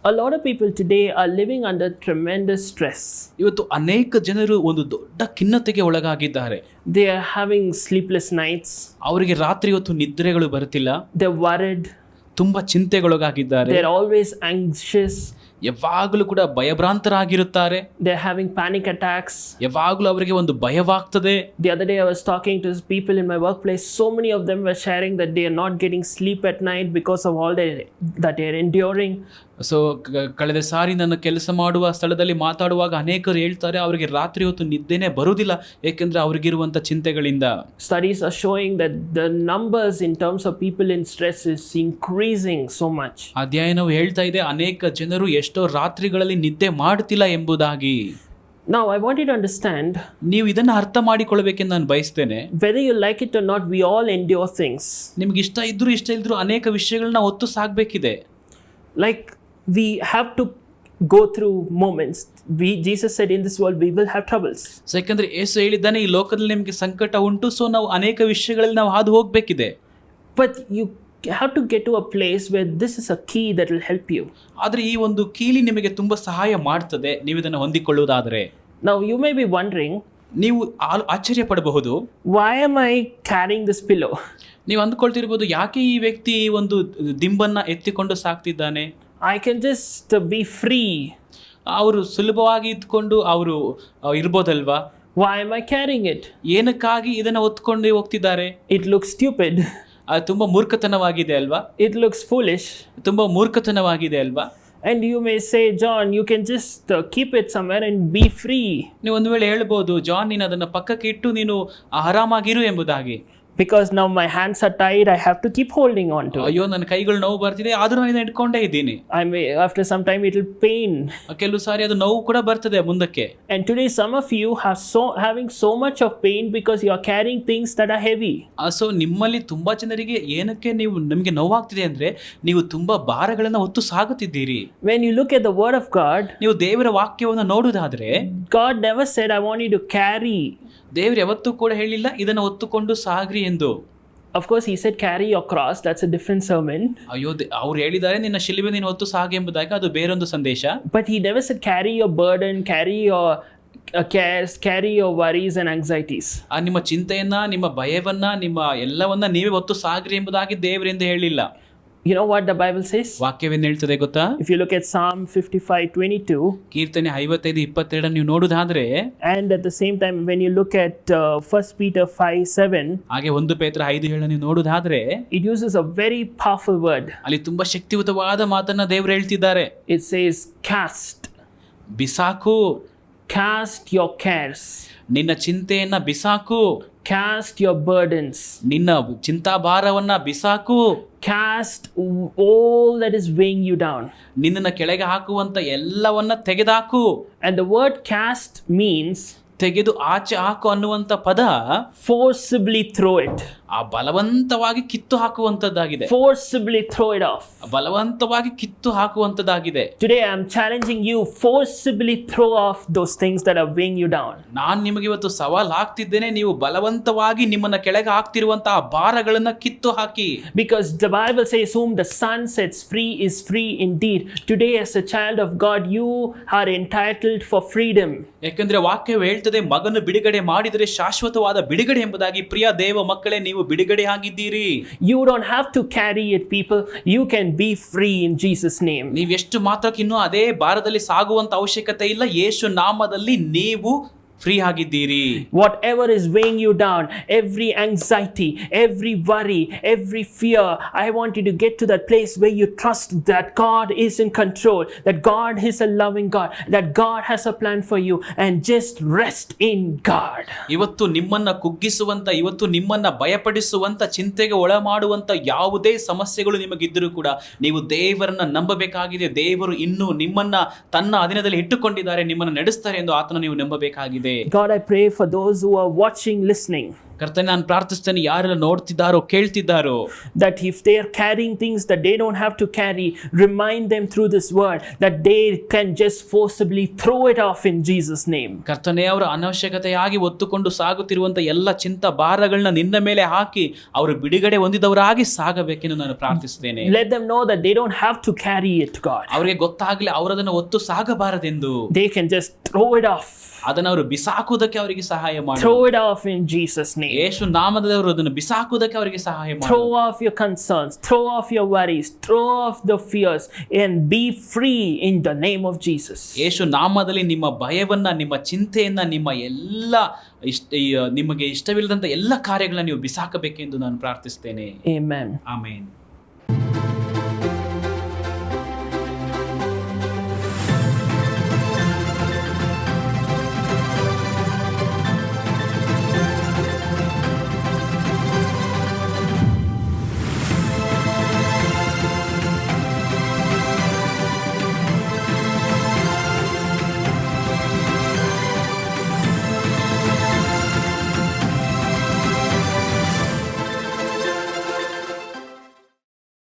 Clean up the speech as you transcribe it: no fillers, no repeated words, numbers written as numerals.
A lot of people today are living under tremendous stress. ಇವತ್ತು ಅನೇಕ ಜನರು ಒಂದು ದೊಡ್ಡ ಖಿನ್ನತೆಗೆ ಒಳಗಾಗಿದ್ದಾರೆ. They are having sleepless nights. ಅವರಿಗೆ ರಾತ್ರಿ ಹೊತ್ತು ನಿದ್ರೆಗಳು ಬರುತ್ತಿಲ್ಲ. They're worried. ತುಂಬಾ ಚಿಂತೆಗೊಳಗಾಗಿದ್ದಾರೆ. They're always anxious. ಯಾವಾಗಲೂ ಕೂಡ ಭಯಭ್ರಾಂತರಾಗಿರುತ್ತಾರೆ. They're having panic attacks. ಯಾವಾಗಲೂ ಅವರಿಗೆ ಒಂದು ಭಯವಾಗ್ತದೆ. The other day I was talking to people in my workplace. So many of them were sharing that they are not getting sleep at night because of all that they are enduring. So ಕಳೆದ ಸಾರಿ ನನ್ನ ಕೆಲಸ ಮಾಡುವ ಸ್ಥಳದಲ್ಲಿ ಮಾತಾಡುವಾಗ ಅನೇಕರು ಹೇಳ್ತಾರೆ ಅವರಿಗೆ ರಾತ್ರಿ ಹೊತ್ತು ನಿದ್ದೆನೇ ಬರುವುದಿಲ್ಲ, ಏಕೆಂದರೆ ಅವರಿಗಿರುವಂಥ ಚಿಂತೆಗಳಿಂದ. Studies are showing that the numbers in terms of people in stress is increasing so much. ಅಧ್ಯಯನವು ಹೇಳ್ತಾ ಇದೆ ಅನೇಕ ಜನರು ಎಷ್ಟೋ ರಾತ್ರಿಗಳಲ್ಲಿ ನಿದ್ದೆ ಮಾಡುತ್ತಿಲ್ಲ ಎಂಬುದಾಗಿ. Now I want you to understand, ನೀವು ಇದನ್ನು ಅರ್ಥ ಮಾಡಿಕೊಳ್ಳಬೇಕೆಂದು ನಾನು ಬಯಸ್ತೇನೆ. whether you like it or not, we all endure things. ನಿಮ್ಗೆ ಇಷ್ಟ ಇದ್ರೂ ಅನೇಕ ವಿಷಯಗಳನ್ನ ಒತ್ತು ಸಾಗಬೇಕಿದೆ. Like we have to go through moments. Jesus said in this world we will have troubles. So ಯಾಕಂದ್ರೆ ಯೇಸು ಹೇಳಿದ್ದಾನೆ ಈ ಲೋಕದಲ್ಲಿ ನಿಮಗೆ ಸಂಕಟ ಉಂಟು, ಸೊ ನಾವು ಅನೇಕ ವಿಷಯಗಳಲ್ಲಿ ನಾವು ಹಾದು ಹೋಗಬೇಕಿದೆ. But you have to get to a place where this is a key that will help you. ಆದರೆ ಈ ಒಂದು ಕೀಲಿ ನಿಮಗೆ ತುಂಬಾ ಸಹಾಯ ಮಾಡ್ತದೆ ನೀವು ಇದನ್ನು ಹೊಂದಿಕೊಳ್ಳುವುದಾದರೆ. Now you may be wondering, ನೀವು ಆಶ್ಚರ್ಯ ಪಡಬಹುದು, why am I carrying this pillow? ನೀವು ಅಂದ್ಕೊಳ್ತಿರ್ಬೋದು ಯಾಕೆ ಈ ವ್ಯಕ್ತಿ ಒಂದು ದಿಂಬನ್ನ ಎತ್ತಿಕೊಂಡು ಸಾಕ್ತಿದ್ದಾನೆ. I can just be free. ಅವರು ಸುಲಭವಾಗಿ ಇದ್ಕೊಂಡು ಅವರು ಇರ್ಬೋದಲ್ವಾ. Why am I carrying it? ಏನಕ್ಕಾಗಿ ಇದನ್ನ ಹೊತ್ಕೊಂಡು ಹೋಗ್ತಿದ್ದಾರೆ? It looks stupid. ಅದು ತುಂಬಾ ಮೂರ್ಖತನವಾಗಿದೆ ಅಲ್ವಾ. It looks foolish. ತುಂಬಾ ಮೂರ್ಖತನವಾಗಿದೆ ಅಲ್ವಾ. And you may say, John, you can just keep it somewhere and be free. ನೀವು ಒಂದು ವೇಳೆ ಹೇಳ್ಬೋದು, ಜಾನ್ ನೀನು ಅದನ್ನ ಪಕ್ಕಕ್ಕೆ ಇಟ್ಟು ನೀನು ಆರಾಮಾಗಿರು ಎಂಬುದಾಗಿ. Because now my hands are tied, I have to keep holding on to it. ಅಯ್ಯೋ ನನ್ನ ಕೈಗಳು ನೋವು ಬರ್ತಿದೆ, ಆದ್ರೂ ನಾನು ಇಟ್ಕೊಂಡೇ ಇದ್ದೀನಿ. After some time it will pain. ಕೆಲವು ಸಾರಿ ಅದು ನೋವು ಕೂಡ ಬರ್ತದೆ ಮುಂದಕ್ಕೆ. And today some of you have having so much of pain because you are carrying things that are heavy. So ನಿಮ್ಮಲ್ಲಿ ತುಂಬಾ ಜನರಿಗೆ ಏನಕ್ಕೆ ನಿಮಗೆ ನೋವಾಗ್ತಿದೆ ಅಂದ್ರೆ ನೀವು ತುಂಬಾ ಭಾರಗಳನ್ನ ಹೊತ್ತು ಸಾಗುತ್ತಿದ್ದೀರಿ. When you look at the word of God, ನೀವು ದೇವರ ವಾಕ್ಯವನ್ನು ನೋಡುವುದಾದ್ರೆ God never said I want you to carry. ದೇವರು ಯಾವತ್ತೂ ಕೂಡ ಹೇಳಿಲ್ಲ ಇದನ್ನು ಹೊತ್ತುಕೊಂಡು ಸಾಗ್ರಿ ಎಂದು. Of course he said carry your cross, that's a different sermon. ಅಯ್ಯೋ ಅವ್ರು ಹೇಳಿದ್ದಾರೆ ನಿನ್ನ ಶಿಲುಬೆ ನೀನು ಹೊತ್ತು ಸಾಗಿ ಎಂಬುದಾಗಿ, ಅದು ಬೇರೊಂದು ಸಂದೇಶ. But he never said carry your burden, carry your cares, carry your worries and anxieties. ನಿಮ್ಮ ಚಿಂತೆಯನ್ನ, ನಿಮ್ಮ ಭಯವನ್ನ, ನಿಮ್ಮ ಎಲ್ಲವನ್ನ ನೀವೇ ಹೊತ್ತು ಸಾಗ್ರಿ ಎಂಬುದಾಗಿ ದೇವರಿಂದ ಹೇಳಿಲ್ಲ. You know what the Bible says? ವಾಕ್ಯವೇನು ಹೇಳ್ತದೆ ಗೊತ್ತಾ? If you look at Psalm 55:22, ಕೀರ್ತನೆ 55:22 ನೀವು ನೋಡುವುದಾದ್ರೆ, and at the same time when you look at 1 Peter 5:7, ಹಾಗೆ 1 ಪೇತ್ರ 5:7 ನೀವು ನೋಡುವುದಾದ್ರೆ, it uses a very powerful word. ಅಲ್ಲಿ ತುಂಬಾ ಶಕ್ತಿಯುತವಾದ ಮಾತನ್ನ ದೇವರು ಹೇಳ್ತಿದ್ದಾರೆ. It says cast. ಬಿಸಾಕು. Cast your cares. ನಿನ್ನ ಚಿಂತೆಯನ್ನ ಬಿಸಾಕು. Cast your burdens. ನಿನ್ನ ಚಿಂತಾಭಾರವನ್ನ ಬಿಸಾಕು. Cast all that is weighing you down. ನಿನ್ನನ್ನ ಕೆಳಗೆ ಹಾಕುವಂತ ಎಲ್ಲವನ್ನ ತೆಗೆದಾಕು. And the word cast means ತೆಗೆದು ಆಚೆ ಹಾಕು ಅನ್ನುವಂತ ಪದ forcibly throw it. ಆ ಬಲವಂತವಾಗಿ ಕಿತ್ತು ಹಾಕುವಂತದ್ದಾಗಿದೆ. Forcibly throw it off. ಬಲವಂತವಾಗಿ ಕಿತ್ತು ಹಾಕುವಂತದ್ದಾಗಿದೆ. Today I am challenging you, forcibly throw off those things that are weighing you down. ನಾನು ನಿಮಗೆ ಇವತ್ತು ಸವಾಲ್ ಹಾಕ್ತಿದ್ದೇನೆ, ನೀವು ಬಲವಂತವಾಗಿ ನಿಮ್ಮನ್ನ ಕೆಳಗೆ ಹಾಕ್ತಿರುವಂತಹ ಭಾರಗಳನ್ನ ಕಿತ್ತು ಹಾಕಿ. Because the Bible says whom the Son sets free is free indeed. Today as a child of God you are entitled for freedom. ಯಾಕಂದ್ರೆ ವಾಕ್ಯವು ಹೇಳ್ತದೆ ಮಗನು ಬಿಡುಗಡೆ ಮಾಡಿದರೆ ಶಾಶ್ವತವಾದ ಬಿಡುಗಡೆ ಎಂಬುದಾಗಿ. ಪ್ರಿಯ ದೇವ ಮಕ್ಕಳೇ, ನೀವು ಬಿಡುಗಡೆ ಆಗಿದ್ದೀರಿ. You don't have to carry it, people. You can be free in Jesus name. ನೀವು ಎಷ್ಟು ಮಾತ್ರಕ್ಕೆ ಇನ್ನೂ ಅದೇ ಭಾರದಲ್ಲಿ ಸಾಗುವಂತ ಅವಶ್ಯಕತೆ ಇಲ್ಲ. ಯೇಸು ನಾಮದಲ್ಲಿ ನೀವು ಫ್ರೀ ಆಗಿದ್ದೀರಿ. Whatever is weighing you down, every anxiety, every worry, every fear, I want you to get to that place where you trust that God is in control, that God is a loving God, that God has a plan for you, and just rest in God. ಇವತ್ತು ನಿಮ್ಮನ್ನ ಕುಗ್ಗಿಸುವಂತ, ಇವತ್ತು ನಿಮ್ಮನ್ನ ಭಯಪಡಿಸುವಂತ, ಚಿಂತೆಗೆ ಒಳ ಮಾಡುವಂತ ಯಾವುದೇ ಸಮಸ್ಯೆಗಳು ನಿಮಗಿದ್ದರೂ ಕೂಡ ನೀವು ದೇವರನ್ನ ನಂಬಬೇಕಾಗಿದೆ. ದೇವರು ಇನ್ನೂ ನಿಮ್ಮನ್ನ ತನ್ನ ಅಧೀನದಲ್ಲಿ ಇಟ್ಟುಕೊಂಡಿದ್ದಾರೆ, ನಿಮ್ಮನ್ನ ನಡೆಸ್ತಾರೆ ಎಂದು ಆತನ ನೀವು ನಂಬಬೇಕಾಗಿದೆ. God, I pray for those who are watching, listening. ಕರ್ತನೇ, ನಾನು ಪ್ರಾರ್ಥಿಸ್ತೇನೆ, ಯಾರೆಲ್ಲ ನೋಡ್ತಿದ್ದಾರೋ ಕೇಳ್ತಿದ್ದಾರೋ, that if they are carrying things that they don't have to carry, remind them through this word that they can just forcibly throw it off in Jesus' name. ಕರ್ತನೇ, ಅವರ ಅನವಶ್ಯಕತೆಯಾಗಿ ಹೊತ್ತುಕೊಂಡು ಸಾಗುತ್ತಿರುವಂತ ಎಲ್ಲ ಚಿಂತ ಭಾರಗಳನ್ನ ನಿನ್ನ ಮೇಲೆ ಹಾಕಿ ಅವರು ಬಿಡುಗಡೆ ಹೊಂದಿದವರಾಗಿ ಸಾಗಬೇಕೆಂದು ನಾನು ಪ್ರಾರ್ಥಿಸ್ತೇನೆ. Let them know that they don't have to carry it, God. ಅವರಿಗೆ ಗೊತ್ತಾಗ್ಲಿ ಅವರದನ್ನು ಹೊತ್ತು ಸಾಗಬಾರದೆಂದು. They can just throw it off. ಅದನ್ನು ಅವರು ಬಿಸಾಕುವುದಕ್ಕೆ ಅವರಿಗೆ ಸಹಾಯ ಮಾಡಿ. Throw it off in Jesus' name. ಯೇಸು ನಾಮದವರು ಅದನ್ನು ಬಿಸಾಕುವುದಕ್ಕೆ ಅವರಿಗೆ ಸಹಾಯ ಮಾಡಿ. Throw off your concerns, throw off your worries, throw off the fears and be free in the name of Jesus. ಯೇಸು ನಾಮದಲ್ಲಿ ನಿಮ್ಮ ಭಯವನ್ನ, ನಿಮ್ಮ ಚಿಂತೆಯನ್ನ, ನಿಮ್ಮ ಎಲ್ಲ ನಿಮಗೆ ಇಷ್ಟವಿಲ್ಲದಂತ ಎಲ್ಲ ಕಾರ್ಯಗಳನ್ನ ನೀವು ಬಿಸಾಕಬೇಕೆಂದು ನಾನು ಪ್ರಾರ್ಥಿಸ್ತೇನೆ. Amen. ಆಮೆನ್.